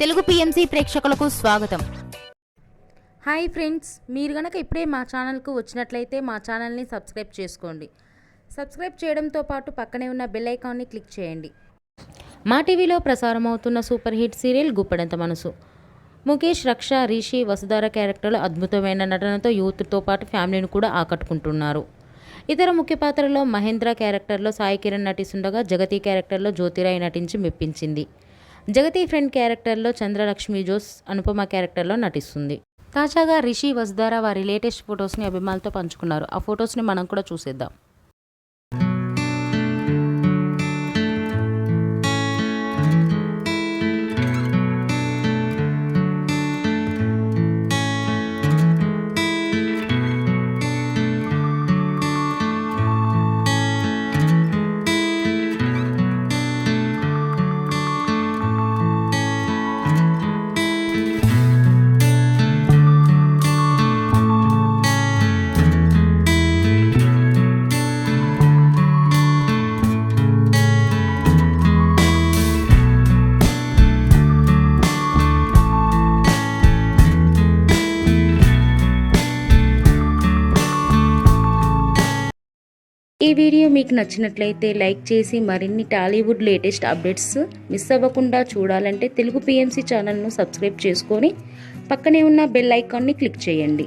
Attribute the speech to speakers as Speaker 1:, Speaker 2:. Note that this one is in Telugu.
Speaker 1: తెలుగు పిఎంసి ప్రేక్షకులకు స్వాగతం.
Speaker 2: హాయ్ ఫ్రెండ్స్, మీరు గనక ఇప్పుడే మా ఛానల్కు వచ్చినట్లయితే మా ఛానల్ని సబ్స్క్రైబ్ చేసుకోండి. సబ్స్క్రైబ్ చేయడంతో పాటు పక్కనే ఉన్న బెల్ ఐకాన్ని క్లిక్ చేయండి. మా టీవీలో ప్రసారం అవుతున్న సూపర్ హిట్ సీరియల్ గుప్పెడంత మనసు. ముఖేష్, రక్ష, రిషి, వసుధార క్యారెక్టర్లు అద్భుతమైన నటనతో యూత్తో పాటు ఫ్యామిలీని కూడా ఆకట్టుకుంటున్నారు. ఇతర ముఖ్య పాత్రలో మహేంద్ర క్యారెక్టర్లో సాయి కిరణ్ నటిస్తుండగా జగతి క్యారెక్టర్లో జ్యోతిరాయ్ నటించి మెప్పించింది. జగతి ఫ్రెండ్ క్యారెక్టర్లో చంద్రలక్ష్మి జోస్ అనుపమ క్యారెక్టర్లో నటిస్తుంది. తాజాగా రిషి, వసుధార వారి లేటెస్ట్ ఫొటోస్ని అభిమానులతో పంచుకున్నారు. ఆ ఫొటోస్ని మనం కూడా చూసేద్దాం. ఈ వీడియో మీకు నచ్చినట్లయితే లైక్ చేసి మరిన్ని టాలీవుడ్ లేటెస్ట్ అప్డేట్స్ మిస్ అవ్వకుండా చూడాలంటే తెలుగు పిఎంసి ఛానల్ను సబ్స్క్రైబ్ చేసుకొని పక్కనే ఉన్న బెల్ ఐకాన్ని క్లిక్ చేయండి.